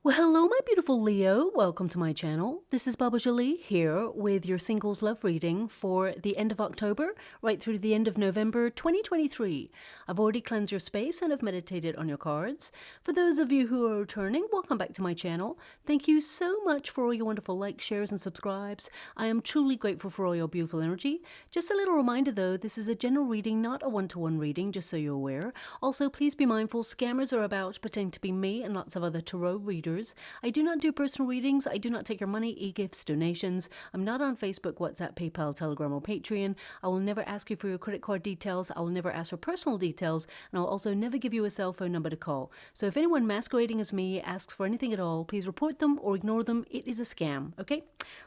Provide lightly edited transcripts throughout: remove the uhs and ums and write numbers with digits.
Well, hello, my beautiful Leo. Welcome to my channel. This is Baba Jolie here with your singles love reading for the end of October, right through to the end of November 2023. I've already cleansed your space and have meditated on your cards. For those of you who are returning, welcome back to my channel. Thank you so much for all your wonderful likes, shares, and subscribes. I am truly grateful for all your beautiful energy. Just a little reminder though, this is a general reading, not a one-to-one reading, just so you're aware. Also, please be mindful, scammers are about, pretending to be me and lots of other tarot readers. I do not do personal readings. I do not take your money, e-gifts, donations. I'm not on Facebook, WhatsApp, PayPal, Telegram, or Patreon. I will never ask you for your credit card details. I will never ask for personal details. And I'll also never give you a cell phone number to call. So if anyone masquerading as me asks for anything at all, please report them or ignore them. It is a scam, okay?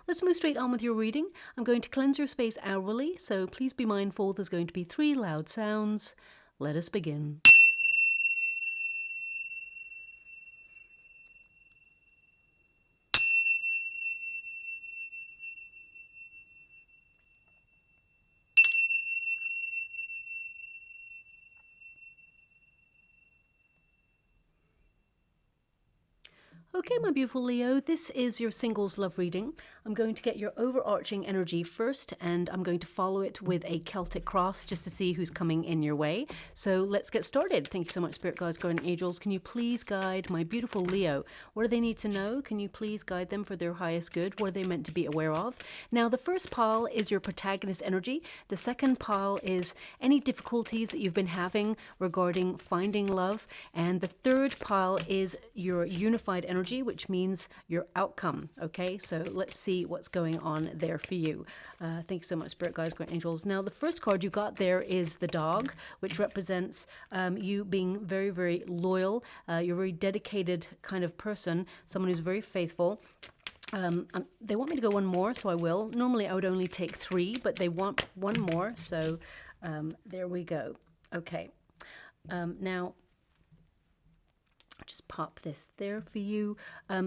Let's move straight on with your reading. I'm going to cleanse your space hourly, so please be mindful there's going to be 3 loud sounds. Let us begin. Okay, my beautiful Leo, this is your singles love reading. I'm going to get your overarching energy first, and I'm going to follow it with a Celtic cross just to see who's coming in your way. So let's get started. Thank you so much, Spirit Guides, Guardian Angels. Can you please guide my beautiful Leo? What do they need to know? Can you please guide them for their highest good? What are they meant to be aware of? Now, the first pile is your protagonist energy. The second pile is any difficulties that you've been having regarding finding love. And the third pile is your unified energy, which means your outcome. Okay, so let's see what's going on there for you. Thanks so much, Spirit Guides, Great Angels. Now, the first card you got there is the dog, which represents you being very, very loyal. You're a very dedicated kind of person, someone who's very faithful. They want me to go one more, so I will. Normally, I would only take 3, but they want one more, so there we go. Okay, now just pop this there for you.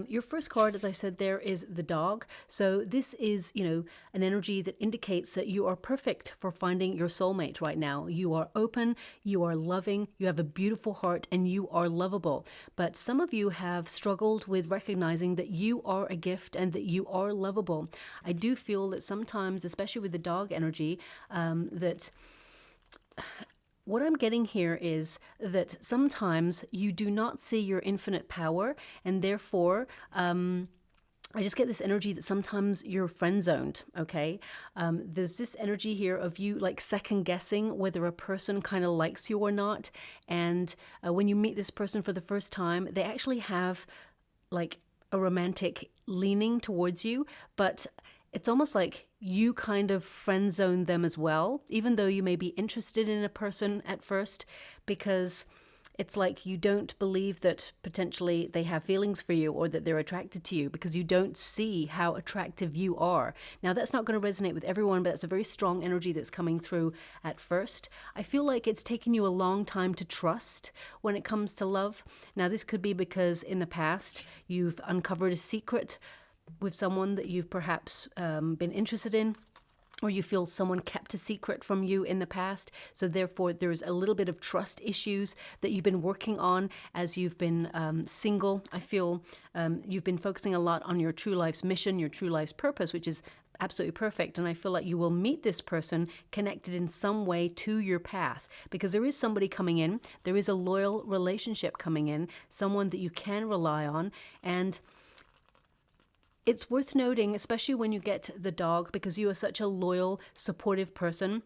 Your first card, as I said, there is the dog. So this is, an energy that indicates that you are perfect for finding your soulmate right now. You are open, you are loving, you have a beautiful heart, and you are lovable. But some of you have struggled with recognizing that you are a gift and that you are lovable. I do feel that sometimes, especially with the dog energy, that what I'm getting here is that sometimes you do not see your infinite power, and therefore I just get this energy that sometimes you're friend zoned, okay? There's this energy here of you like second guessing whether a person kind of likes you or not. And when you meet this person for the first time, they actually have like a romantic leaning towards you, but it's almost like you kind of friend zone them as well, even though you may be interested in a person at first, because it's like you don't believe that potentially they have feelings for you or that they're attracted to you because you don't see how attractive you are. Now, that's not going to resonate with everyone, but it's a very strong energy that's coming through at first. I feel like it's taken you a long time to trust when it comes to love. Now, this could be because in the past you've uncovered a secret with someone that you've perhaps been interested in, or you feel someone kept a secret from you in the past. So therefore, there's a little bit of trust issues that you've been working on as you've been single. I feel you've been focusing a lot on your true life's mission, your true life's purpose, which is absolutely perfect. And I feel like you will meet this person connected in some way to your path, because there is somebody coming in. There is a loyal relationship coming in, someone that you can rely on. And it's worth noting, especially when you get the dog, because you are such a loyal, supportive person,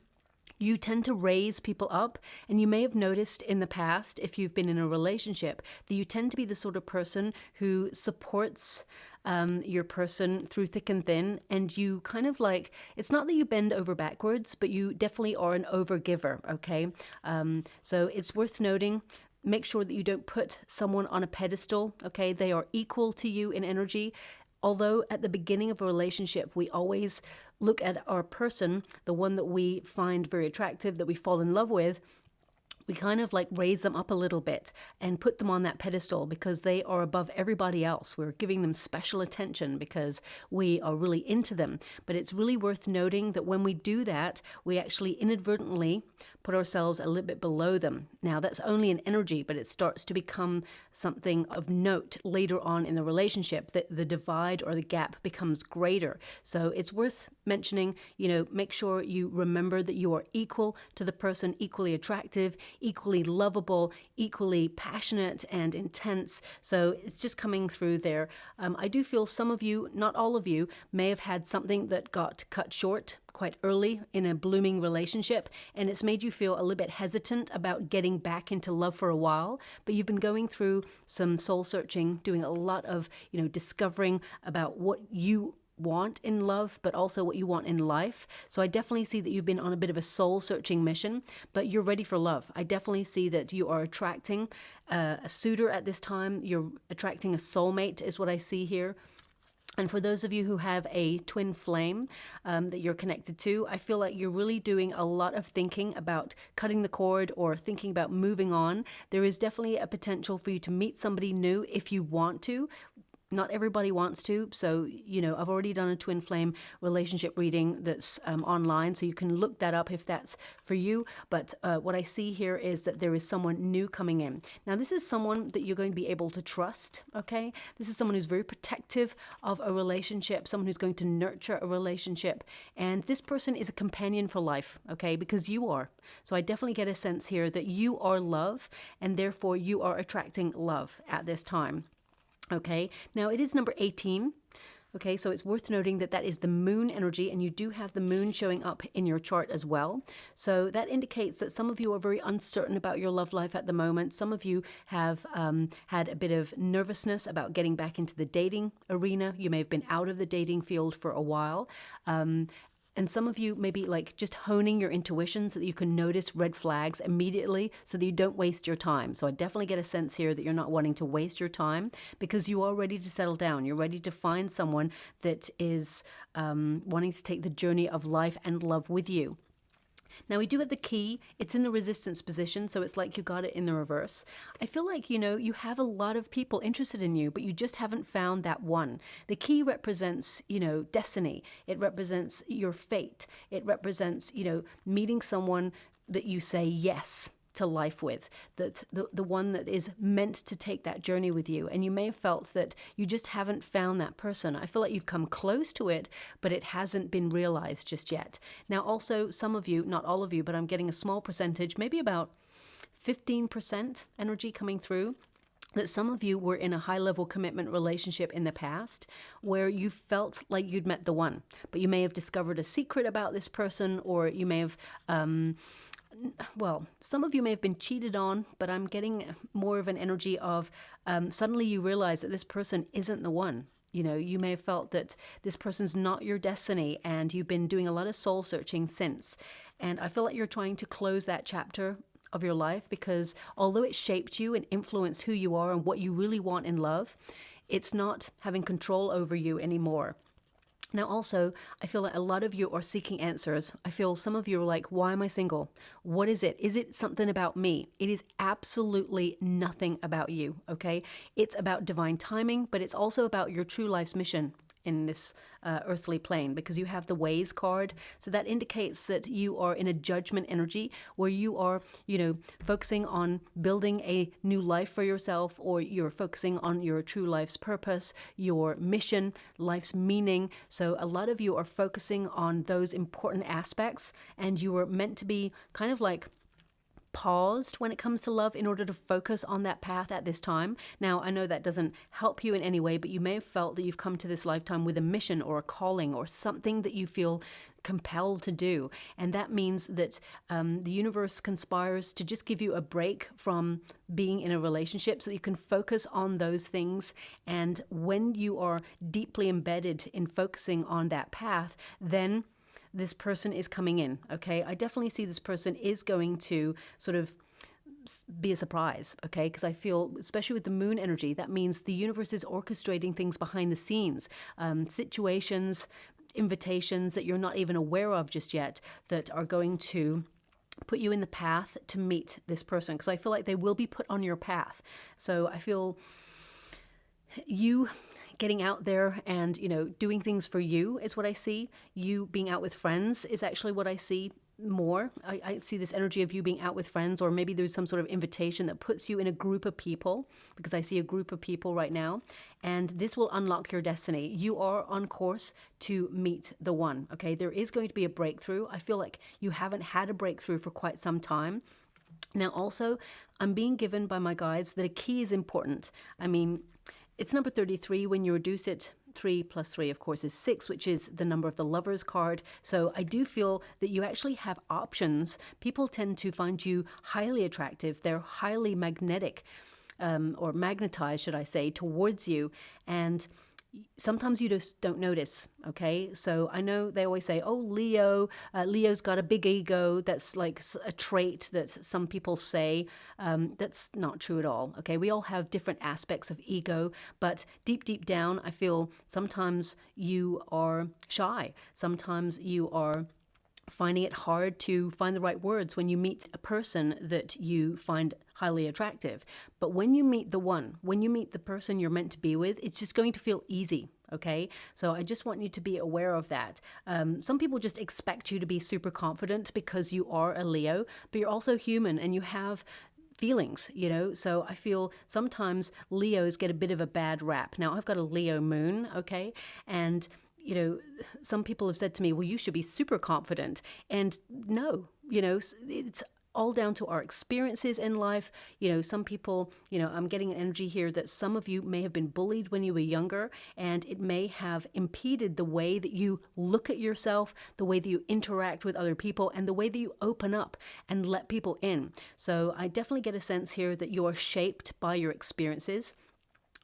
you tend to raise people up. And you may have noticed in the past, if you've been in a relationship, that you tend to be the sort of person who supports your person through thick and thin. And you kind of like, it's not that you bend over backwards, but you definitely are an overgiver, okay? So it's worth noting. Make sure that you don't put someone on a pedestal, okay? They are equal to you in energy. Although at the beginning of a relationship, we always look at our person, the one that we find very attractive, that we fall in love with, we kind of like raise them up a little bit and put them on that pedestal because they are above everybody else. We're giving them special attention because we are really into them. But it's really worth noting that when we do that, we actually inadvertently put ourselves a little bit below them. Now, that's only an energy, but it starts to become something of note later on in the relationship, that the divide or the gap becomes greater. So it's worth mentioning, make sure you remember that you are equal to the person, equally attractive, equally lovable, equally passionate and intense. So it's just coming through there. I do feel some of you, not all of you, may have had something that got cut short quite early in a blooming relationship, and it's made you feel a little bit hesitant about getting back into love for a while. But you've been going through some soul searching, doing a lot of, discovering about what you want in love, but also what you want in life. So I definitely see that you've been on a bit of a soul searching mission, but you're ready for love. I definitely see that you are attracting a suitor at this time. You're attracting a soulmate is what I see here. And for those of you who have a twin flame that you're connected to, I feel like you're really doing a lot of thinking about cutting the cord or thinking about moving on. There is definitely a potential for you to meet somebody new if you want to. Not everybody wants to. So, I've already done a twin flame relationship reading that's online, so you can look that up if that's for you. But what I see here is that there is someone new coming in. Now, this is someone that you're going to be able to trust, okay? This is someone who's very protective of a relationship, someone who's going to nurture a relationship. And this person is a companion for life, okay? Because you are. So I definitely get a sense here that you are love, and therefore you are attracting love at this time. Okay, now it is number 18. Okay, so it's worth noting that that is the moon energy, and you do have the moon showing up in your chart as well. So that indicates that some of you are very uncertain about your love life at the moment. Some of you have had a bit of nervousness about getting back into the dating arena. You may have been out of the dating field for a while. And some of you may be like just honing your intuition so that you can notice red flags immediately so that you don't waste your time. So I definitely get a sense here that you're not wanting to waste your time because you are ready to settle down. You're ready to find someone that is wanting to take the journey of life and love with you. Now we do have the key. It's in the resistance position, so it's like you got it in the reverse. I feel like, you have a lot of people interested in you, but you just haven't found that one. The key represents, destiny. It represents your fate. It represents, meeting someone that you say yes to life with, that the one that is meant to take that journey with you. And you may have felt that you just haven't found that person. I feel like you've come close to it, but it hasn't been realized just yet. Now also, some of you, not all of you, but I'm getting a small percentage, maybe about 15% energy coming through, that some of you were in a high-level commitment relationship in the past where you felt like you'd met the one, but you may have discovered a secret about this person, or you may have some of you may have been cheated on, but I'm getting more of an energy of suddenly you realize that this person isn't the one. You may have felt that this person's not your destiny, and you've been doing a lot of soul searching since. And I feel like you're trying to close that chapter of your life because although it shaped you and influenced who you are and what you really want in love, it's not having control over you anymore. Now also, I feel like a lot of you are seeking answers. I feel some of you are like, why am I single? What is it? Is it something about me? It is absolutely nothing about you, okay? It's about divine timing, but it's also about your true life's mission in this earthly plane, because you have the ways card. So that indicates that you are in a judgment energy where you are, focusing on building a new life for yourself, or you're focusing on your true life's purpose, your mission, life's meaning. So a lot of you are focusing on those important aspects, and you are meant to be kind of like paused when it comes to love in order to focus on that path at this time. Now, I know that doesn't help you in any way, but you may have felt that you've come to this lifetime with a mission or a calling or something that you feel compelled to do. And that means that the universe conspires to just give you a break from being in a relationship so that you can focus on those things. And when you are deeply embedded in focusing on that path, then this person is coming in, okay? I definitely see this person is going to sort of be a surprise, okay? Because I feel, especially with the moon energy, that means the universe is orchestrating things behind the scenes, situations, invitations that you're not even aware of just yet that are going to put you in the path to meet this person, because I feel like they will be put on your path. So I feel you getting out there and, you know, doing things for you is what I see. You being out with friends is actually what I see more. I see this energy of you being out with friends, or maybe there's some sort of invitation that puts you in a group of people, because I see a group of people right now, and this will unlock your destiny. You are on course to meet the one, okay? There is going to be a breakthrough. I feel like you haven't had a breakthrough for quite some time. Now, also, I'm being given by my guides that a key is important. I mean, it's number 33 when you reduce it. 3 plus 3, of course, is 6, which is the number of the Lovers card. So I do feel that you actually have options. People tend to find you highly attractive. They're highly magnetic, or magnetized, should I say, towards you. And sometimes you just don't notice, okay? So I know they always say, oh, Leo's got a big ego. That's like a trait that some people say. That's not true at all, okay? We all have different aspects of ego, but deep down, I feel sometimes you are shy. Sometimes you are finding it hard to find the right words when you meet a person that you find highly attractive. But when you meet the one, when you meet the person you're meant to be with, it's just going to feel easy, okay? So I just want you to be aware of that. Some people just expect you to be super confident because you are a Leo, but you're also human and you have feelings, you know? So I feel sometimes Leos get a bit of a bad rap. Now, I've got a Leo moon, okay? And you know, some people have said to me, well, you should be super confident. And no, you know, it's all down to our experiences in life. You know, some people, you know, I'm getting an energy here that some of you may have been bullied when you were younger, and it may have impeded the way that you look at yourself, the way that you interact with other people, and the way that you open up and let people in. So I definitely get a sense here that you are shaped by your experiences.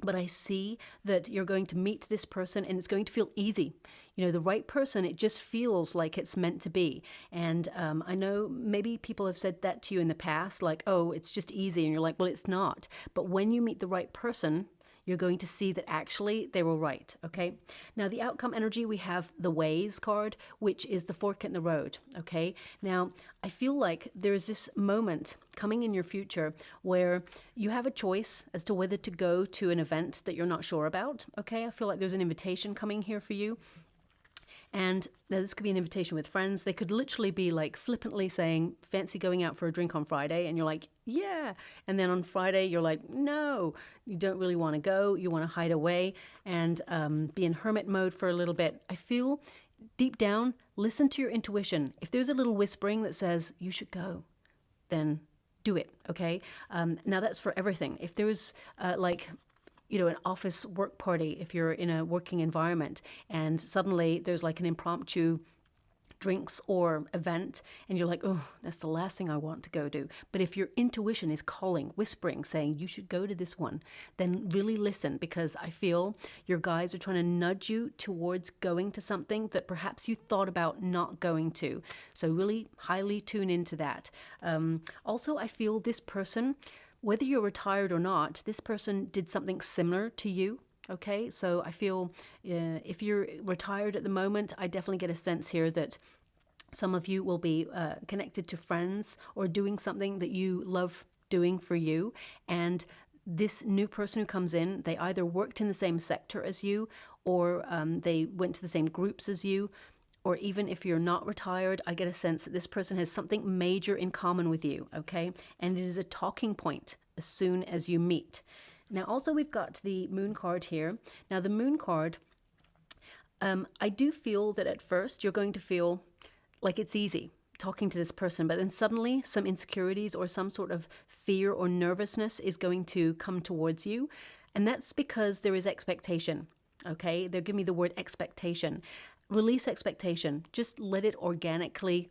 But I see that you're going to meet this person and it's going to feel easy. You know, the right person, it just feels like it's meant to be. And I know maybe people have said that to you in the past, like, oh, it's just easy. And you're like, well, it's not. But when you meet the right person, you're going to see that actually they were right, okay? Now, the outcome energy, we have the Ways card, which is the fork in the road, okay? Now, I feel like there's this moment coming in your future where you have a choice as to whether to go to an event that you're not sure about, okay? I feel like there's an invitation coming here for you. And now this could be an invitation with friends. They could literally be like flippantly saying, fancy going out for a drink on Friday? And you're like, yeah. And then on Friday, you're like, no, you don't really want to go. You want to hide away and be in hermit mode for a little bit. I feel deep down, listen to your intuition. If there's a little whispering that says you should go, then do it, okay? Now that's for everything. If there's you know, an office work party, if you're in a working environment and suddenly there's like an impromptu drinks or event and you're like, oh, that's the last thing I want to go do. But if your intuition is calling, whispering, saying you should go to this one, then really listen, because I feel your guides are trying to nudge you towards going to something that perhaps you thought about not going to. So really highly tune into that. Also, I feel this person, whether you're retired or not, this person did something similar to you. Okay, so I feel if you're retired at the moment, I definitely get a sense here that some of you will be connected to friends or doing something that you love doing for you. And this new person who comes in, they either worked in the same sector as you, or they went to the same groups as you. Or even if you're not retired, I get a sense that this person has something major in common with you, okay? And it is a talking point as soon as you meet. Now, also we've got the Moon card here. Now, the Moon card, I do feel that at first you're going to feel like it's easy talking to this person, but then suddenly some insecurities or some sort of fear or nervousness is going to come towards you. And that's because there is expectation, okay? They're giving me the word expectation. Release expectation. Just let it organically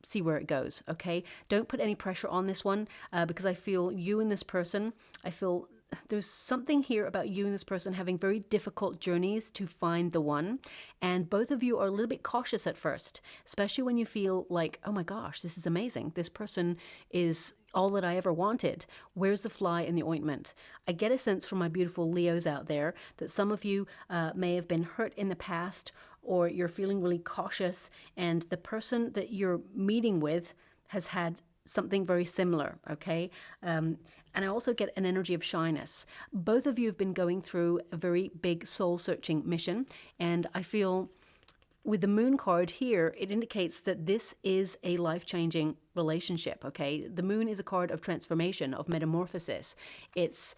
see where it goes, okay? Don't put any pressure on this one because I feel you and this person, I feel there's something here about you and this person having very difficult journeys to find the one. And both of you are a little bit cautious at first, especially when you feel like, oh my gosh, this is amazing. This person is all that I ever wanted. Where's the fly in the ointment? I get a sense from my beautiful Leos out there that some of you may have been hurt in the past, or you're feeling really cautious, and the person that you're meeting with has had something very similar, okay? And I also get an energy of shyness. Both of you have been going through a very big soul-searching mission, and I feel with the moon card here, it indicates that this is a life-changing relationship, okay? The moon is a card of transformation, of metamorphosis. It's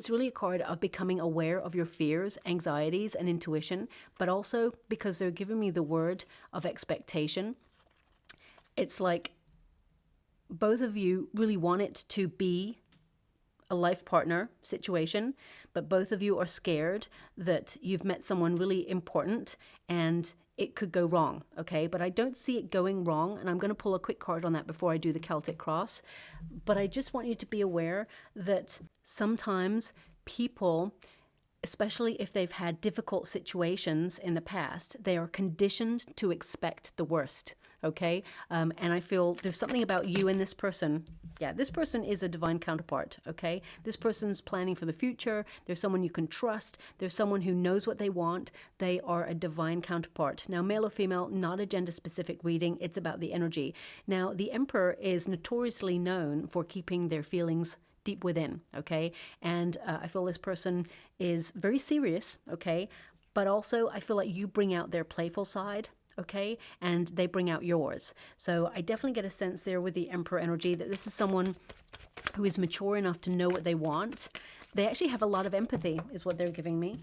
really a card of becoming aware of your fears, anxieties, and intuition, but also because they're giving me the word of expectation. It's like both of you really want it to be a life partner situation, but both of you are scared that you've met someone really important and it could go wrong, okay? But I don't see it going wrong, and I'm going to pull a quick card on that before I do the Celtic cross. But I just want you to be aware that sometimes people, especially if they've had difficult situations in the past, they are conditioned to expect the worst, okay? And I feel there's something about you and this person. Yeah, this person is a divine counterpart, okay? This person's planning for the future. There's someone you can trust. There's someone who knows what they want. They are a divine counterpart. Now, male or female, not a gender-specific reading. It's about the energy. Now, the Emperor is notoriously known for keeping their feelings deep within, okay? And I feel this person is very serious, okay? But also, I feel like you bring out their playful side, okay? And they bring out yours. So I definitely get a sense there with the Emperor energy that this is someone who is mature enough to know what they want. They actually have a lot of empathy, is what they're giving me.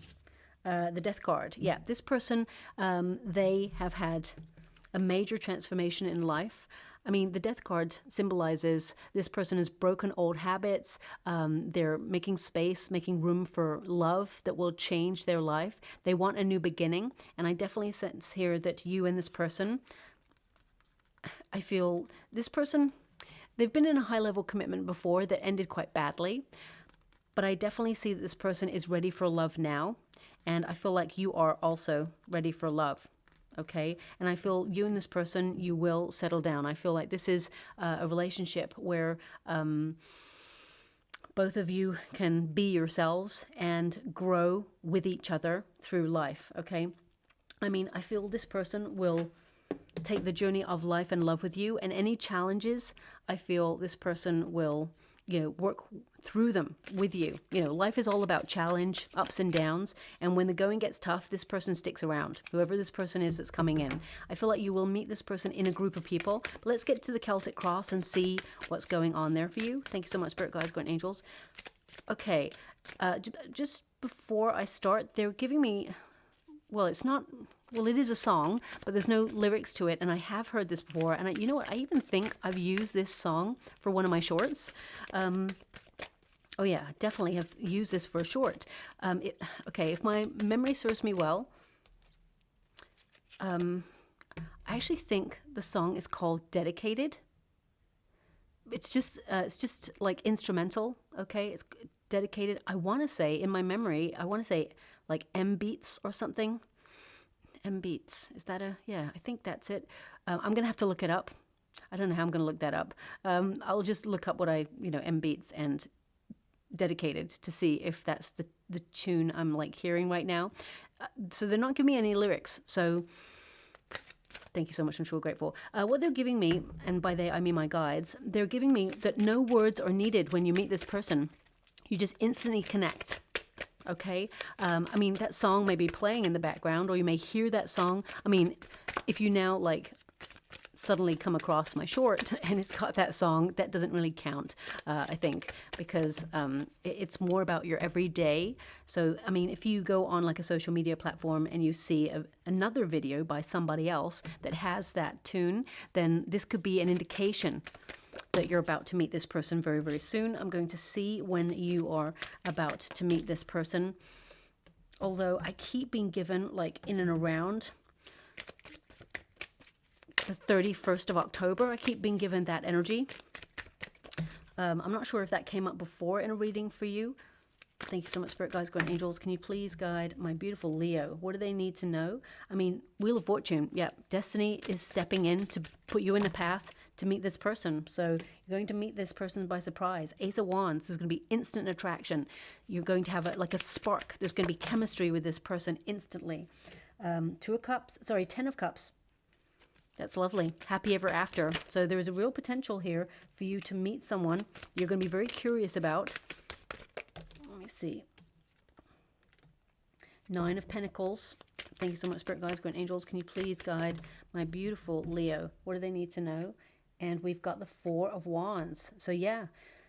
The Death card. Yeah, this person, they have had a major transformation in life. I mean, the Death card symbolizes this person has broken old habits. They're making space, making room for love that will change their life. They want a new beginning. And I definitely sense here that you and this person, I feel this person, they've been in a high-level commitment before that ended quite badly. But I definitely see that this person is ready for love now. And I feel like you are also ready for love. Okay, and I feel you and this person, you will settle down. I feel like this is a relationship where both of you can be yourselves and grow with each other through life. Okay, I mean, I feel this person will take the journey of life and love with you, and any challenges, I feel this person will, you know, work through them with you. You know, life is all about challenge, ups and downs. And when the going gets tough, this person sticks around. Whoever this person is that's coming in. I feel like you will meet this person in a group of people. But let's get to the Celtic cross and see what's going on there for you. Thank you so much, Spirit Guides, Guardian Angels. Okay, just before I start, they're giving me, well, it's not, well, it is a song, but there's no lyrics to it. And I have heard this before. And you know what? I even think I've used this song for one of my shorts. Oh yeah, definitely have used this for a short. Okay, if my memory serves me well, I actually think the song is called Dedicated. It's just like instrumental, okay? It's dedicated. I want to say, in my memory, I want to say like M Beats or something. M Beats, is that a, yeah, I think that's it. I'm going to have to look it up. I don't know how I'm going to look that up. I'll just look up what M Beats and Dedicated to see if that's the tune I'm like hearing right now. So they're not giving me any lyrics. So thank you so much. I'm sure grateful. What they're giving me, and by they I mean my guides, they're giving me that no words are needed when you meet this person. You just instantly connect. Okay. I mean, that song may be playing in the background, or you may hear that song. I mean, if you now like suddenly come across my short and it's got that song, that doesn't really count, I think, because it's more about your everyday. So, I mean, if you go on like a social media platform and you see another video by somebody else that has that tune, then this could be an indication that you're about to meet this person very, very soon. I'm going to see when you are about to meet this person. Although I keep being given like in and around the 31st of October. I keep being given that energy. I'm not sure if that came up before in a reading for you. Thank you so much, Spirit Guides, Guardian Angels. Can you please guide my beautiful Leo? What do they need to know? I mean, Wheel of Fortune. Yeah, destiny is stepping in to put you in the path to meet this person. So you're going to meet this person by surprise. Ace of Wands. There's going to be instant attraction. You're going to have like a spark. There's going to be chemistry with this person instantly. 10 of Cups. That's lovely. Happy ever after. So there is a real potential here for you to meet someone you're going to be very curious about. Let me see. 9 of Pentacles. Thank you so much, Spirit Guides, Grand Angels. Can you please guide my beautiful Leo? What do they need to know? And we've got the 4 of Wands. So yeah,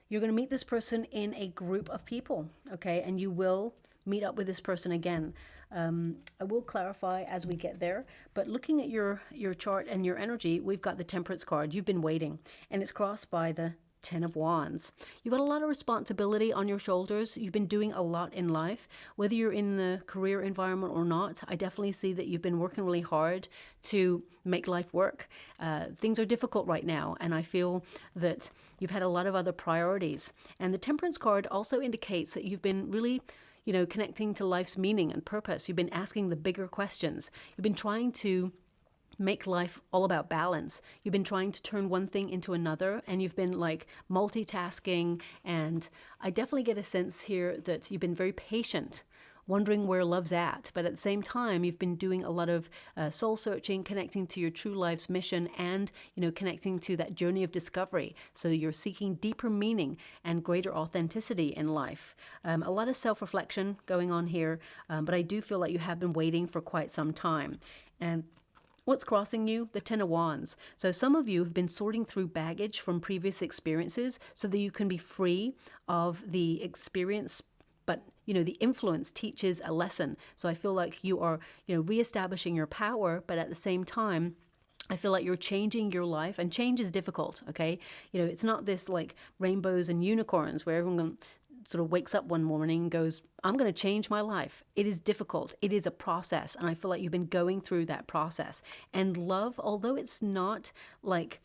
you're going to meet this person in a group of people, okay? And you will meet up with this person again. I will clarify as we get there, but looking at your chart and your energy, we've got the Temperance card. You've been waiting, and it's crossed by the 10 of Wands. You've got a lot of responsibility on your shoulders. You've been doing a lot in life, whether you're in the career environment or not. I definitely see that you've been working really hard to make life work. Things are difficult right now, and I feel that you've had a lot of other priorities. And the Temperance card also indicates that you've been really, you know, connecting to life's meaning and purpose. You've been asking the bigger questions. You've been trying to make life all about balance. You've been trying to turn one thing into another, and you've been like multitasking. And I definitely get a sense here that you've been very patient, wondering where love's at. But at the same time, you've been doing a lot of soul searching, connecting to your true life's mission, and, you know, connecting to that journey of discovery. So you're seeking deeper meaning and greater authenticity in life. A lot of self-reflection going on here, but I do feel like you have been waiting for quite some time. And what's crossing you? The 10 of Wands. So some of you have been sorting through baggage from previous experiences so that you can be free of the experience, but, you know, the influence teaches a lesson. So I feel like you are, you know, reestablishing your power, but at the same time, I feel like you're changing your life, and change is difficult, okay? You know, it's not this like rainbows and unicorns where everyone sort of wakes up one morning and goes, I'm going to change my life. It is difficult. It is a process. And I feel like you've been going through that process. And love, although it's not like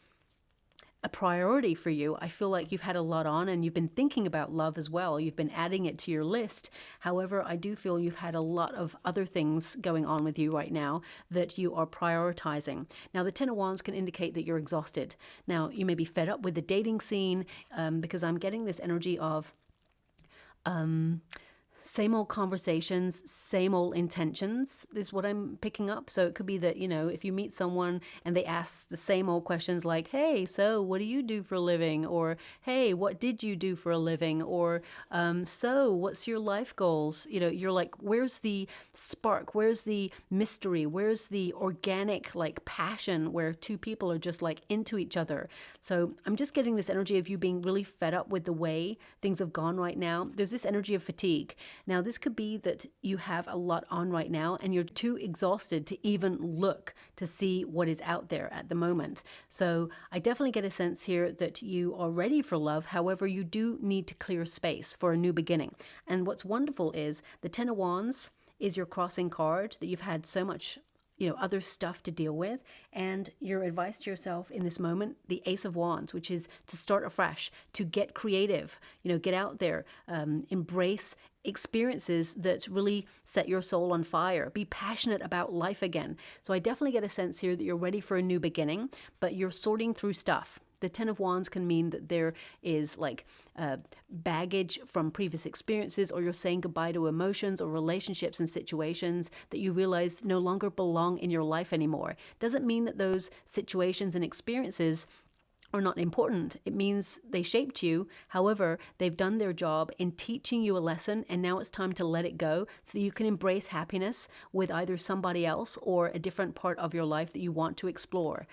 a priority for you, I feel like you've had a lot on, and you've been thinking about love as well. You've been adding it to your list. However, I do feel you've had a lot of other things going on with you right now that you are prioritizing. Now, the 10 of Wands can indicate that you're exhausted. Now, you may be fed up with the dating scene, because I'm getting this energy of same old conversations, same old intentions is what I'm picking up. So it could be that, you know, if you meet someone and they ask the same old questions like, hey, so what do you do for a living? Or, hey, what did you do for a living? Or, so what's your life goals? You know, you're like, where's the spark? Where's the mystery? Where's the organic like passion where two people are just like into each other? So I'm just getting this energy of you being really fed up with the way things have gone right now. There's this energy of fatigue. Now, this could be that you have a lot on right now and you're too exhausted to even look to see what is out there at the moment. So I definitely get a sense here that you are ready for love. However, you do need to clear space for a new beginning. And what's wonderful is the 10 of Wands is your crossing card, that you've had so much, you know, other stuff to deal with. And your advice to yourself in this moment, the Ace of Wands, which is to start afresh, to get creative, you know, get out there, embrace experiences that really set your soul on fire. Be passionate about life again. So I definitely get a sense here that you're ready for a new beginning, but you're sorting through stuff. The 10 of Wands can mean that there is like baggage from previous experiences, or you're saying goodbye to emotions or relationships and situations that you realize no longer belong in your life anymore. Doesn't mean that those situations and experiences are not important. It means they shaped you. However, they've done their job in teaching you a lesson, and now it's time to let it go so that you can embrace happiness with either somebody else or a different part of your life that you want to explore.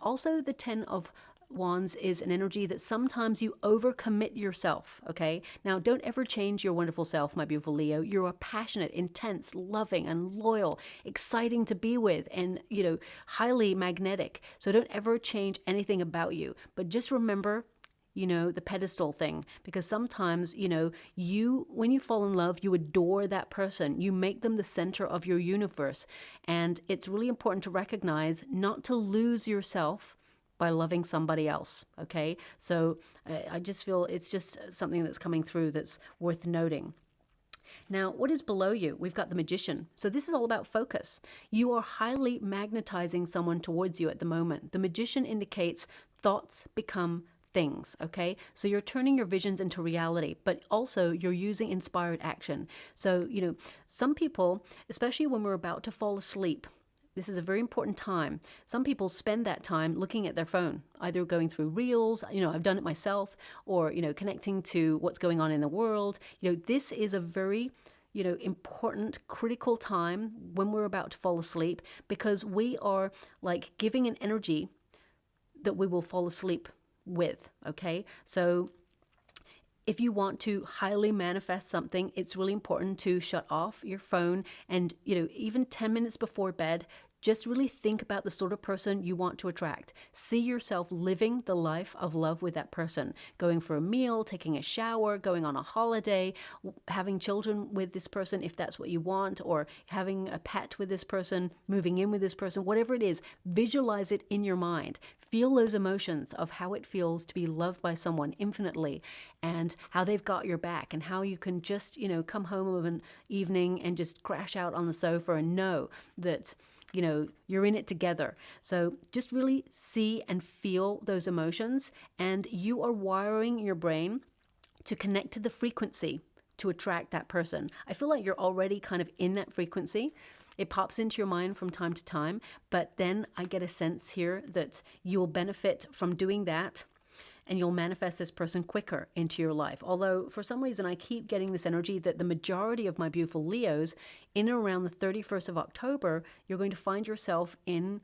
Also, the 10 of Wands is an energy that sometimes you overcommit yourself, okay? Now, don't ever change your wonderful self, my beautiful Leo. You're a passionate, intense, loving, and loyal, exciting to be with, and, you know, highly magnetic. So don't ever change anything about you. But just remember, you know, the pedestal thing, because sometimes, you know, when you fall in love, you adore that person. You make them the center of your universe. And it's really important to recognize not to lose yourself by loving somebody else, okay? So I just feel it's just something that's coming through that's worth noting. Now, what is below you? We've got the Magician. So this is all about focus. You are highly magnetizing someone towards you at the moment. The Magician indicates thoughts become things, okay? So you're turning your visions into reality, but also you're using inspired action. So, you know, some people, especially when we're about to fall asleep, This is a very important time. Some people spend that time looking at their phone, either going through reels, I've done it myself, or, connecting to what's going on in the world. This is a very, important, critical time when we're about to fall asleep, because we are like giving an energy that we will fall asleep with, okay? So if you want to highly manifest something, it's really important to shut off your phone and, even 10 minutes before bed, just really think about the sort of person you want to attract. See yourself living the life of love with that person, going for a meal, taking a shower, going on a holiday, having children with this person if that's what you want, or having a pet with this person, moving in with this person, whatever it is. Visualize it in your mind. Feel those emotions of how it feels to be loved by someone infinitely, and how they've got your back, and how you can just, come home of an evening and just crash out on the sofa and know that you're in it together. So just really see and feel those emotions, and you are wiring your brain to connect to the frequency to attract that person. I feel like you're already kind of in that frequency. It pops into your mind from time to time, but then I get a sense here that you'll benefit from doing that, and you'll manifest this person quicker into your life. Although for some reason I keep getting this energy that the majority of my beautiful Leos, in and around the 31st of October, you're going to find yourself in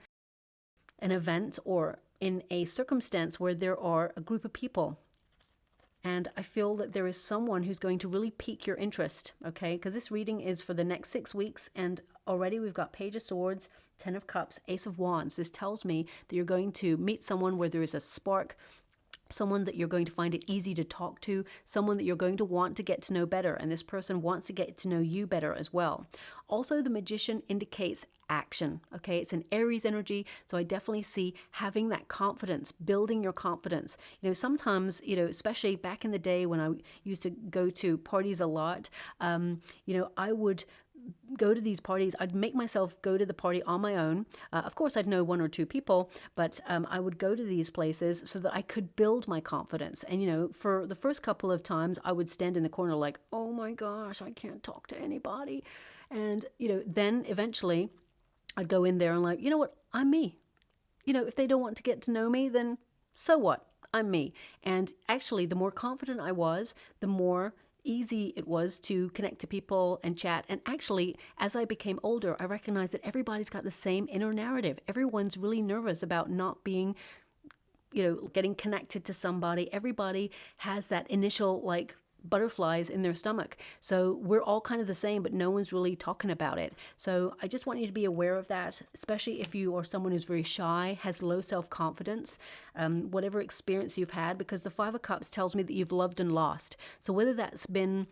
an event or in a circumstance where there are a group of people. And I feel that there is someone who's going to really pique your interest, okay? Because this reading is for the next 6 weeks, and already we've got Page of Swords, 10 of Cups, Ace of Wands. This tells me that you're going to meet someone where there is a spark, someone that you're going to find it easy to talk to, someone that you're going to want to get to know better, and this person wants to get to know you better as well. Also, the Magician indicates action, okay? It's an Aries energy, so I definitely see having that confidence, building your confidence. Sometimes, especially back in the day when I used to go to parties a lot, I would go to these parties. I'd make myself go to the party on my own. Of course, I'd know one or two people, but I would go to these places so that I could build my confidence. And, for the first couple of times, I would stand in the corner like, oh my gosh, I can't talk to anybody. And, then eventually I'd go in there and like, you know what, I'm me. If they don't want to get to know me, then so what? I'm me. And actually, the more confident I was, the more easy it was to connect to people and chat. And actually, as I became older, I recognized that everybody's got the same inner narrative. Everyone's really nervous about not being, getting connected to somebody. Everybody has that initial like butterflies in their stomach. So we're all kind of the same, but no one's really talking about it. So I just want you to be aware of that, especially if you are someone who's very shy, has low self-confidence, whatever experience you've had, because the Five of Cups tells me that you've loved and lost. So whether that's been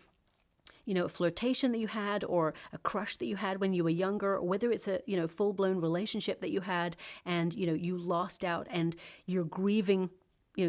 a flirtation that you had, or a crush that you had when you were younger, or whether it's a, full-blown relationship that you had and, you lost out and you're grieving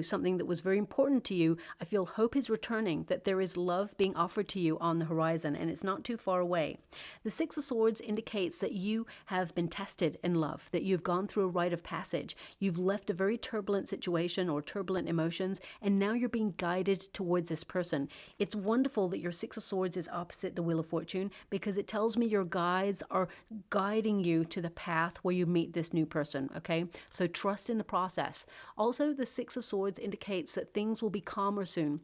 something that was very important to you, I feel hope is returning, that there is love being offered to you on the horizon, and it's not too far away. The Six of Swords indicates that you have been tested in love, that you've gone through a rite of passage. You've left a very turbulent situation or turbulent emotions, and now you're being guided towards this person. It's wonderful that your Six of Swords is opposite the Wheel of Fortune, because it tells me your guides are guiding you to the path where you meet this new person, okay? So trust in the process. Also, the Six of Swords indicates that things will be calmer soon.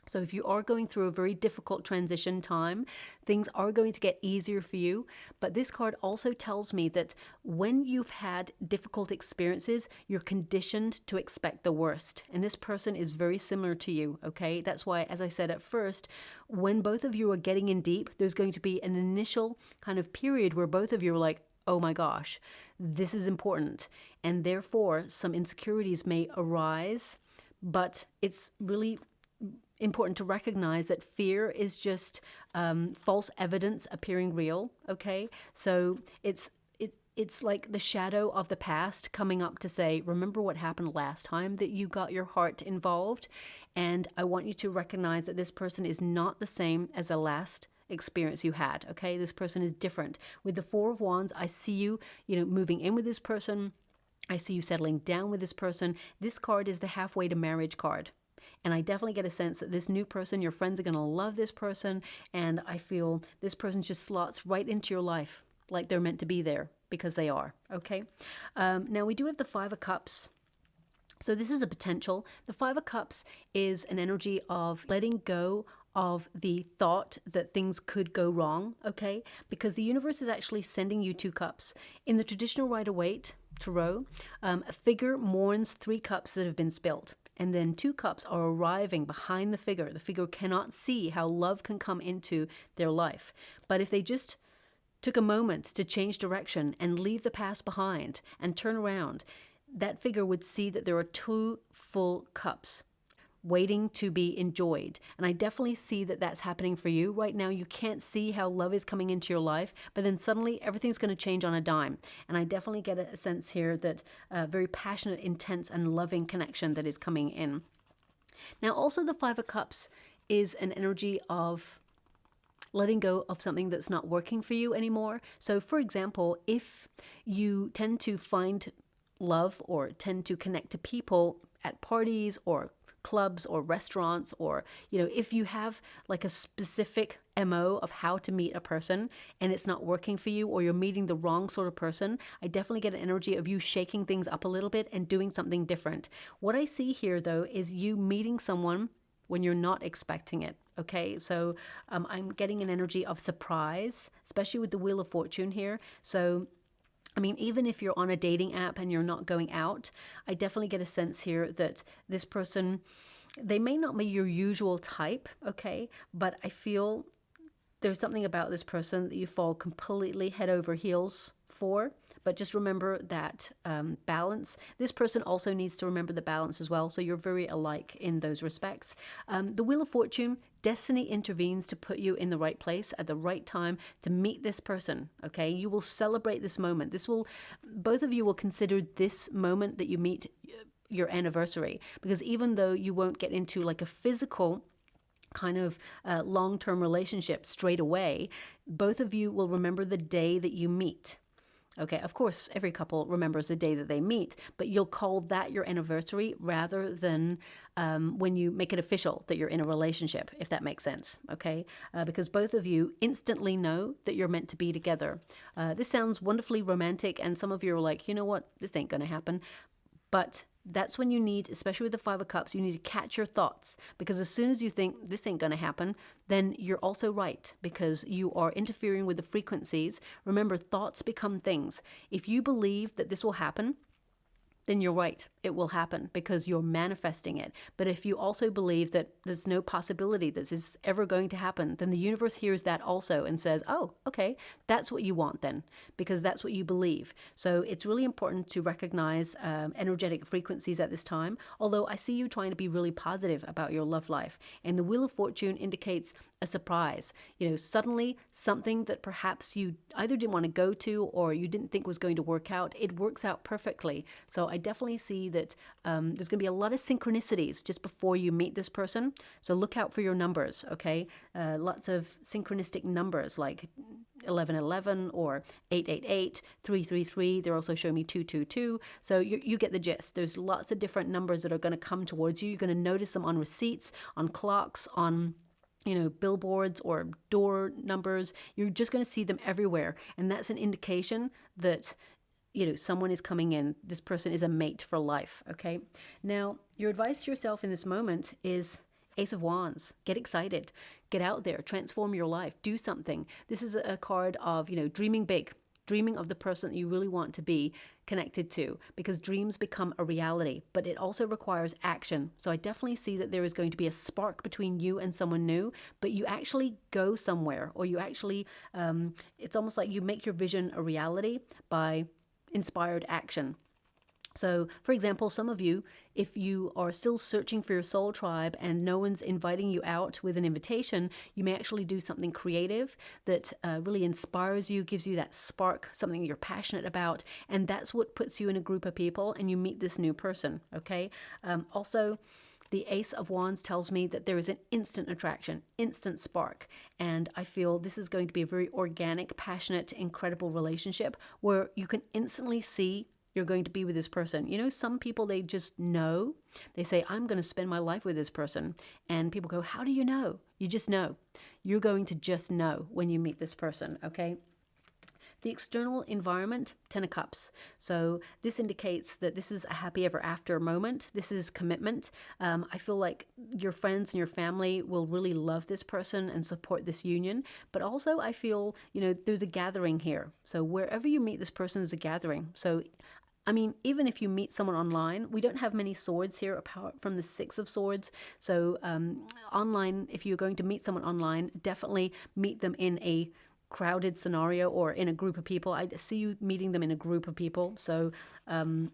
So if you are going through a very difficult transition time, things are going to get easier for you. But this card also tells me that when you've had difficult experiences, you're conditioned to expect the worst. And this person is very similar to you, okay? That's why, as I said at first, when both of you are getting in deep, there's going to be an initial kind of period where both of you are like, oh my gosh, this is important. And therefore, some insecurities may arise, but it's really important to recognize that fear is just false evidence appearing real, okay? So it's like the shadow of the past coming up to say, remember what happened last time that you got your heart involved? And I want you to recognize that this person is not the same as the last experience you had, okay? This person is different. With the Four of Wands, I see you, moving in with this person. I see you settling down with this person. This card is the halfway to marriage card. And I definitely get a sense that this new person, your friends are going to love this person. And I feel this person just slots right into your life like they're meant to be there. because they are, okay? Now we do have the Five of Cups. So this is a potential. The Five of Cups is an energy of letting go of the thought that things could go wrong, okay? Because the universe is actually sending you two cups. In the traditional Rider-Waite Tarot, a figure mourns three cups that have been spilt. And then two cups are arriving behind the figure. The figure cannot see how love can come into their life. But if they just took a moment to change direction and leave the past behind and turn around, that figure would see that there are two full cups waiting to be enjoyed. And I definitely see that that's happening for you. Right now, you can't see how love is coming into your life, but then suddenly everything's going to change on a dime. And I definitely get a sense here that very passionate, intense, and loving connection that is coming in. Now, also the Five of Cups is an energy of letting go of something that's not working for you anymore. So, for example, if you tend to find love or tend to connect to people at parties or clubs or restaurants, or if you have like a specific MO of how to meet a person and it's not working for you, or you're meeting the wrong sort of person, I definitely get an energy of you shaking things up a little bit and doing something different. What I see here though is you meeting someone when you're not expecting it. Okay, so I'm getting an energy of surprise, especially with the Wheel of Fortune here. So I mean, even if you're on a dating app and you're not going out, I definitely get a sense here that this person, they may not be your usual type, okay? But I feel there's something about this person that you fall completely head over heels for. But just remember that balance. This person also needs to remember the balance as well. So you're very alike in those respects. The Wheel of Fortune, destiny intervenes to put you in the right place at the right time to meet this person. Okay, you will celebrate this moment. Both of you will consider this moment that you meet your anniversary, because even though you won't get into like a physical kind of long-term relationship straight away, both of you will remember the day that you meet. Okay, of course, every couple remembers the day that they meet, but you'll call that your anniversary rather than when you make it official that you're in a relationship, if that makes sense, okay? Because both of you instantly know that you're meant to be together. This sounds wonderfully romantic, and some of you are like, you know what, this ain't gonna happen. But that's when you need, especially with the Five of Cups, you need to catch your thoughts, because as soon as you think this ain't going to happen, then you're also right, because you are interfering with the frequencies. Remember, thoughts become things. If you believe that this will happen, then you're right, it will happen because you're manifesting it. But if you also believe that there's no possibility that this is ever going to happen, then the universe hears that also and says, oh, okay, that's what you want then, because that's what you believe. So it's really important to recognize energetic frequencies at this time, although I see you trying to be really positive about your love life. And the Wheel of Fortune indicates a surprise. Suddenly something that perhaps you either didn't want to go to or you didn't think was going to work out, it works out perfectly. So I definitely see that there's going to be a lot of synchronicities just before you meet this person. So look out for your numbers, okay? Lots of synchronistic numbers like 1111 or 888, 333. They're also showing me 222. So you get the gist. There's lots of different numbers that are going to come towards you. You're going to notice them on receipts, on clocks, on billboards or door numbers. You're just going to see them everywhere. And that's an indication that, someone is coming in. This person is a mate for life. Okay. Now, your advice to yourself in this moment is Ace of Wands. Get excited. Get out there. Transform your life. Do something. This is a card of, dreaming big. Dreaming of the person that you really want to be connected to, because dreams become a reality, but it also requires action. So I definitely see that there is going to be a spark between you and someone new, but you actually go somewhere, or you actually, it's almost like you make your vision a reality by inspired action. So, for example, some of you, if you are still searching for your soul tribe and no one's inviting you out with an invitation, you may actually do something creative that really inspires you, gives you that spark, something you're passionate about, and that's what puts you in a group of people and you meet this new person, okay? Also, the Ace of Wands tells me that there is an instant attraction, instant spark, and I feel this is going to be a very organic, passionate, incredible relationship where you can instantly see you're going to be with this person. Some people, they just know. They say, I'm going to spend my life with this person. And people go, how do you know? You just know. You're going to just know when you meet this person, okay? The external environment, 10 of Cups. So this indicates that this is a happy ever after moment. This is commitment. I feel like your friends and your family will really love this person and support this union. But also I feel, you know, there's a gathering here. So wherever you meet this person is a gathering. So I mean, even if you meet someone online, we don't have many swords here apart from the 6 of Swords. So online, if you're going to meet someone online, definitely meet them in a crowded scenario or in a group of people. I see you meeting them in a group of people. So the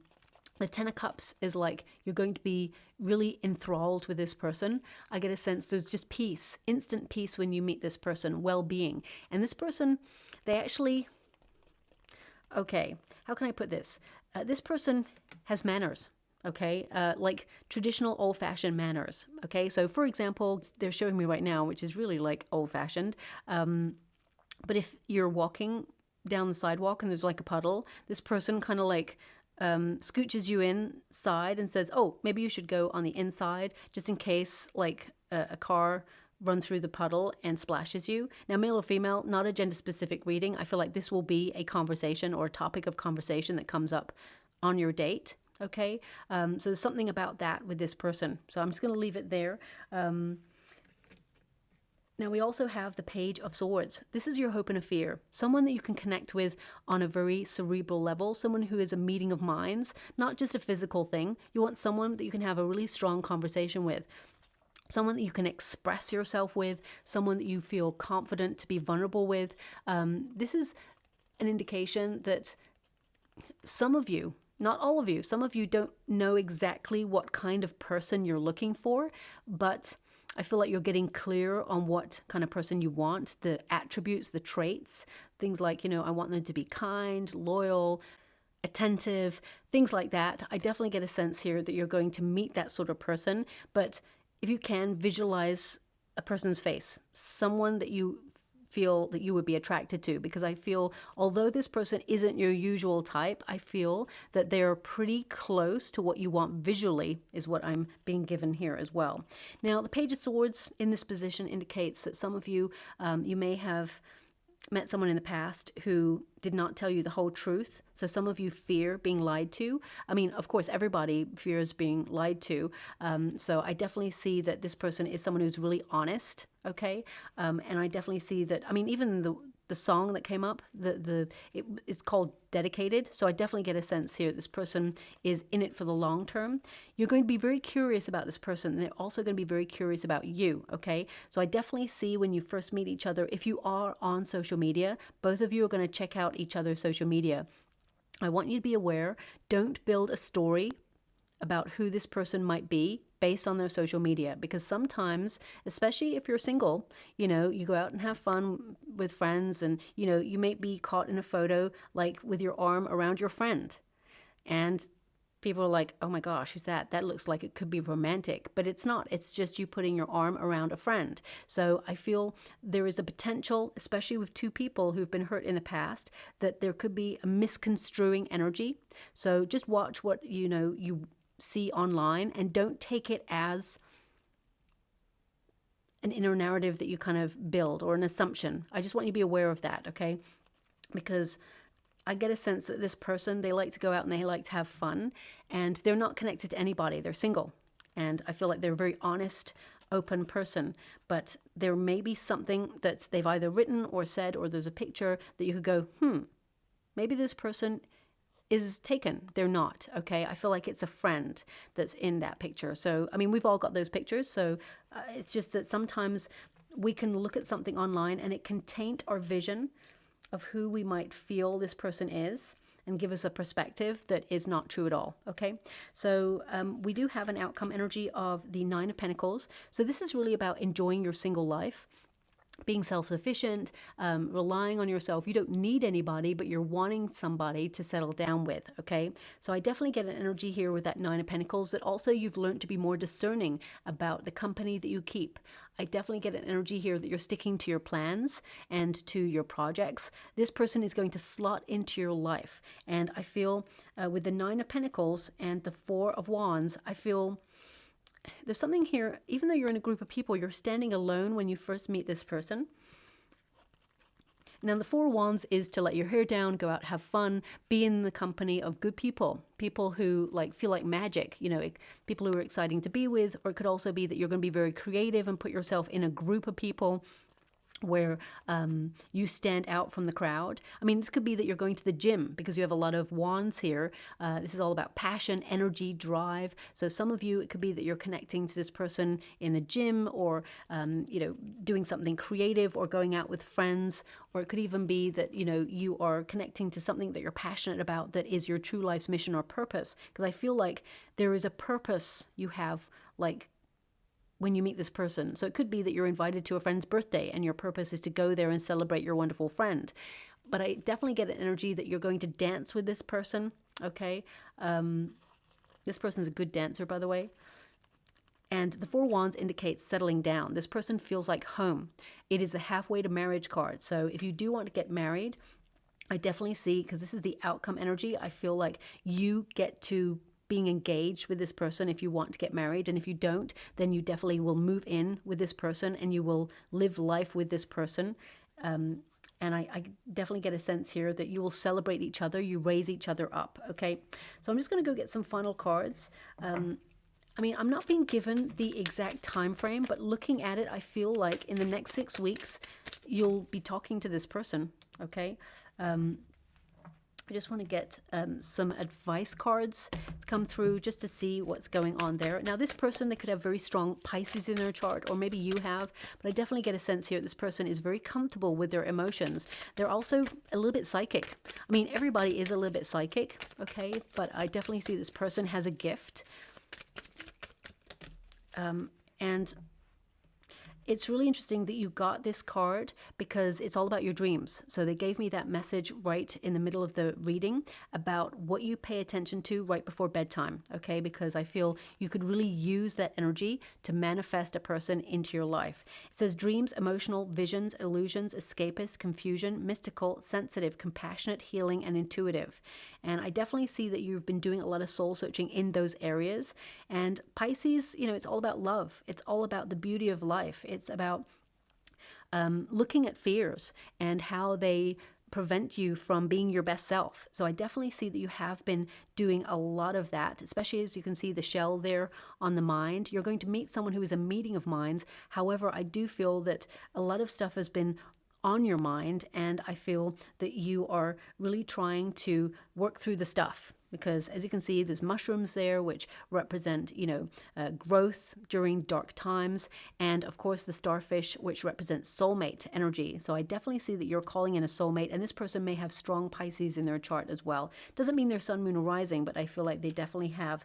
10 of Cups is like you're going to be really enthralled with this person. I get a sense there's just peace, instant peace when you meet this person, well-being. And this person, they actually... Okay, how can I put this? This person has manners, okay? Like traditional old-fashioned manners, okay? So for example, they're showing me right now, which is really like old-fashioned. But if you're walking down the sidewalk and there's like a puddle, this person kind of like scooches you inside and says, oh, maybe you should go on the inside just in case like a car run through the puddle and splashes you. Now, male or female, not a gender specific reading. I feel like this will be a conversation or a topic of conversation that comes up on your date. Okay. So there's something about that with this person. So I'm just going to leave it there. Now we also have the Page of Swords. This is your hope and a fear. Someone that you can connect with on a very cerebral level. Someone who is a meeting of minds, not just a physical thing. You want someone that you can have a really strong conversation with. Someone that you can express yourself with, someone that you feel confident to be vulnerable with. This is an indication that some of you, not all of you, some of you don't know exactly what kind of person you're looking for, but I feel like you're getting clear on what kind of person you want, the attributes, the traits, things like, you know, I want them to be kind, loyal, attentive, things like that. I definitely get a sense here that you're going to meet that sort of person, but if you can visualize a person's face, someone that you feel that you would be attracted to, because I feel although this person isn't your usual type, I feel that they're pretty close to what you want visually is what I'm being given here as well. Now, the Page of Swords in this position indicates that some of you, you may have met someone in the past who did not tell you the whole truth. So some of you fear being lied to. I mean, of course, everybody fears being lied to. So I definitely see that this person is someone who's really honest, okay? And I definitely see that, I mean, even the song that came up, it's called Dedicated. So I definitely get a sense here this person is in it for the long term. You're going to be very curious about this person. And they're also going to be very curious about you, okay? So I definitely see when you first meet each other, if you are on social media, both of you are going to check out each other's social media. I want you to be aware, don't build a story about who this person might be based on their social media, because sometimes, especially if you're single, you know, you go out and have fun with friends and, you know, you may be caught in a photo like with your arm around your friend and people are like, oh my gosh, who's that? That looks like it could be romantic, but it's not. It's just you putting your arm around a friend. So I feel there is a potential, especially with two people who've been hurt in the past, that there could be a misconstruing energy. So just watch what, you know, you see online and don't take it as an inner narrative that you kind of build or an assumption. I just want you to be aware of that, okay? Because I get a sense that this person, they like to go out and they like to have fun and they're not connected to anybody. They're single. And I feel like they're a very honest, open person. But there may be something that they've either written or said, or there's a picture that you could go, maybe this person is taken. They're not, okay? I feel like it's a friend that's in that picture. So, I mean, we've all got those pictures. So it's just that sometimes we can look at something online and it can taint our vision of who we might feel this person is and give us a perspective that is not true at all, okay? So we do have an outcome energy of the 9 of Pentacles. So this is really about enjoying your single life, being self-sufficient, relying on yourself. You don't need anybody, but you're wanting somebody to settle down with, okay? So I definitely get an energy here with that 9 of Pentacles that also you've learned to be more discerning about the company that you keep. I definitely get an energy here that you're sticking to your plans and to your projects. This person is going to slot into your life. And I feel with the 9 of Pentacles and the 4 of Wands, I feel there's something here, even though you're in a group of people, you're standing alone when you first meet this person. Now, the Four of Wands is to let your hair down, go out, have fun, be in the company of good people, people who like feel like magic, you know, people who are exciting to be with. Or it could also be that you're going to be very creative and put yourself in a group of people where you stand out from the crowd. I mean, this could be that you're going to the gym because you have a lot of wands here. This is all about passion, energy, drive. So some of you, it could be that you're connecting to this person in the gym, or, you know, doing something creative, or going out with friends. Or it could even be that, you know, you are connecting to something that you're passionate about that is your true life's mission or purpose. Because I feel like there is a purpose you have, like, when you meet this person. So it could be that you're invited to a friend's birthday and your purpose is to go there and celebrate your wonderful friend. But I definitely get an energy that you're going to dance with this person, okay? This person's a good dancer, by the way. And the Four of Wands indicates settling down. This person feels like home. It is the halfway to marriage card. So if you do want to get married, I definitely see, because this is the outcome energy, I feel like you get to being engaged with this person if you want to get married. And if you don't, then you definitely will move in with this person and you will live life with this person. And I definitely get a sense here that you will celebrate each other, you raise each other up, okay? So I'm just going to go get some final cards. I mean, I'm not being given the exact time frame, but looking at it, I feel like in the next 6 weeks, you'll be talking to this person, okay? I just want to get some advice cards to come through just to see what's going on there. Now, this person, they could have very strong Pisces in their chart, or maybe you have, but I definitely get a sense here this person is very comfortable with their emotions. They're also a little bit psychic. I mean, everybody is a little bit psychic, okay? But I definitely see this person has a gift. And it's really interesting that you got this card because it's all about your dreams. So they gave me that message right in the middle of the reading about what you pay attention to right before bedtime, okay? Because I feel you could really use that energy to manifest a person into your life. It says dreams, emotional, visions, illusions, escapist, confusion, mystical, sensitive, compassionate, healing, and intuitive. And I definitely see that you've been doing a lot of soul searching in those areas. And Pisces, you know, it's all about love. It's all about the beauty of life. It's about looking at fears and how they prevent you from being your best self. So I definitely see that you have been doing a lot of that, especially as you can see the shell there on the mind. You're going to meet someone who is a meeting of minds. However, I do feel that a lot of stuff has been on your mind, and I feel that you are really trying to work through the stuff, because as you can see, there's mushrooms there which represent, you know, growth during dark times, and of course the starfish which represents soulmate energy. So I definitely see that you're calling in a soulmate, and this person may have strong Pisces in their chart as well. Doesn't mean they're sun, moon, or rising, but I feel like they definitely have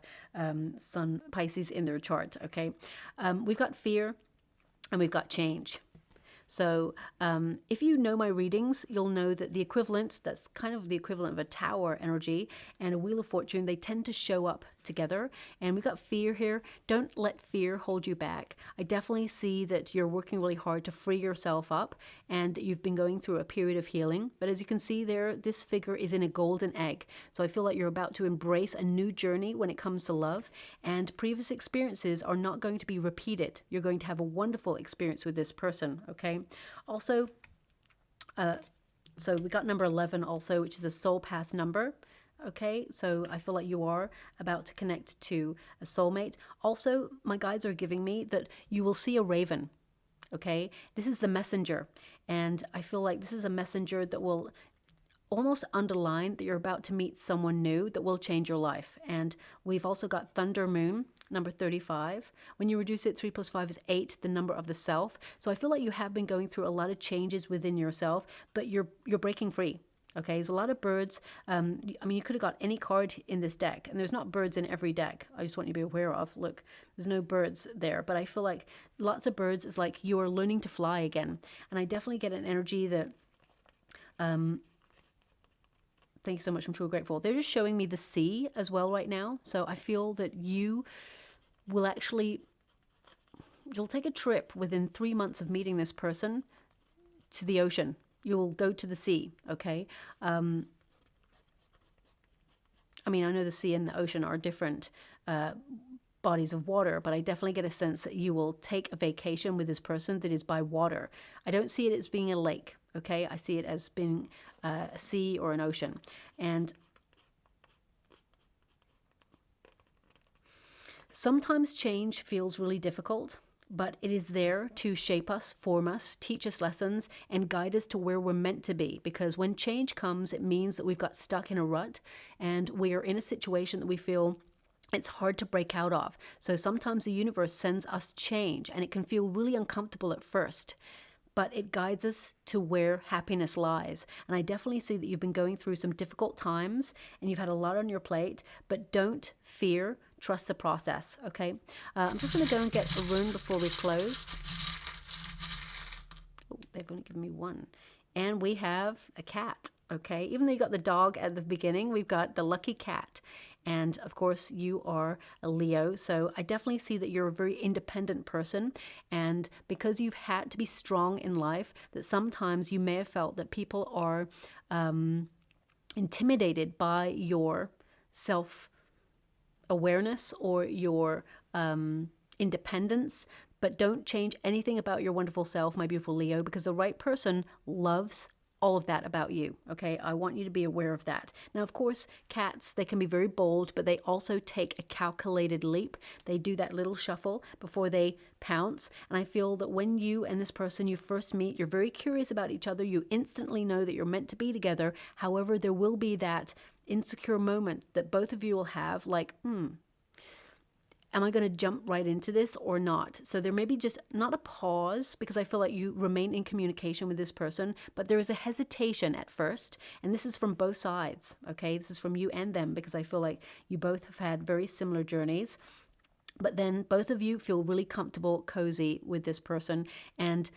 sun Pisces in their chart, okay? We've got fear and we've got change. So if you know my readings, you'll know that the equivalent, that's kind of the equivalent of a tower energy and a wheel of fortune, they tend to show up together. And we've got fear here. Don't let fear hold you back. I definitely see that you're working really hard to free yourself up and that you've been going through a period of healing. But as you can see there, this figure is in a golden egg. So I feel like you're about to embrace a new journey when it comes to love, and previous experiences are not going to be repeated. You're going to have a wonderful experience with this person, okay? Also, so we got number 11 also, which is a soul path number. Okay, so I feel like you are about to connect to a soulmate. Also, my guides are giving me that you will see a raven. Okay, this is the messenger, and I feel like this is a messenger that will almost underline that you're about to meet someone new that will change your life. And we've also got Thunder Moon, number 35. When you reduce it, 3 plus 5 is 8, the number of the self. So I feel like you have been going through a lot of changes within yourself, but you're breaking free. Okay, there's a lot of birds. I mean, you could have got any card in this deck, and there's not birds in every deck. I just want you to be aware of. Look, there's no birds there, but I feel like lots of birds is like you are learning to fly again. And I definitely get an energy that, thank you so much, I'm truly grateful. They're just showing me the sea as well right now. So I feel that you will actually, you'll take a trip within 3 months of meeting this person to the ocean. You'll go to the sea, okay? I mean, I know the sea and the ocean are different bodies of water, but I definitely get a sense that you will take a vacation with this person that is by water. I don't see it as being a lake. okay? I see it as being a sea or an ocean. And sometimes change feels really difficult, but it is there to shape us, form us, teach us lessons, and guide us to where we're meant to be. Because when change comes, it means that we've got stuck in a rut and we are in a situation that we feel it's hard to break out of. So sometimes the universe sends us change, and it can feel really uncomfortable at first, but it guides us to where happiness lies. And I definitely see that you've been going through some difficult times and you've had a lot on your plate, but don't fear, trust the process, okay? I'm just going to go and get a rune before we close. Oh, they've only given me one. And we have a cat, okay? Even though you got the dog at the beginning, we've got the lucky cat. And of course, you are a Leo. So I definitely see that you're a very independent person. And because you've had to be strong in life, that sometimes you may have felt that people are intimidated by your self-awareness or your independence. But don't change anything about your wonderful self, my beautiful Leo, because the right person loves all of that about you, okay? I want you to be aware of that. Now, of course, cats, they can be very bold, but they also take a calculated leap. They do that little shuffle before they pounce. And I feel that when you and this person you first meet, you're very curious about each other. You instantly know that you're meant to be together. However, there will be that insecure moment that both of you will have, like, am I going to jump right into this or not? So there may be just not a pause, because I feel like you remain in communication with this person, but there is a hesitation at first. And this is from both sides, okay? This is from you and them, because I feel like you both have had very similar journeys. But then both of you feel really comfortable, cozy with this person. And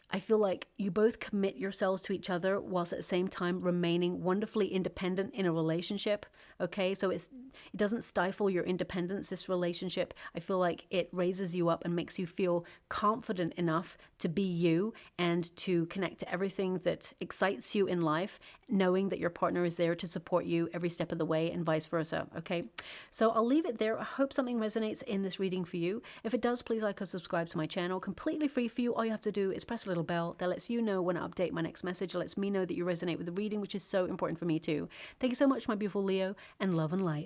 I feel like you both commit yourselves to each other whilst at the same time remaining wonderfully independent in a relationship. Okay, so it doesn't stifle your independence, this relationship. I feel like it raises you up and makes you feel confident enough to be you and to connect to everything that excites you in life, knowing that your partner is there to support you every step of the way and vice versa. Okay, so I'll leave it there. I hope something resonates in this reading for you. If it does, please like or subscribe to my channel. Completely free for you. All you have to do is press a little bell that lets you know when I update my next message. It lets me know that you resonate with the reading, which is so important for me too. Thank you so much, my beautiful Leo, and love and light.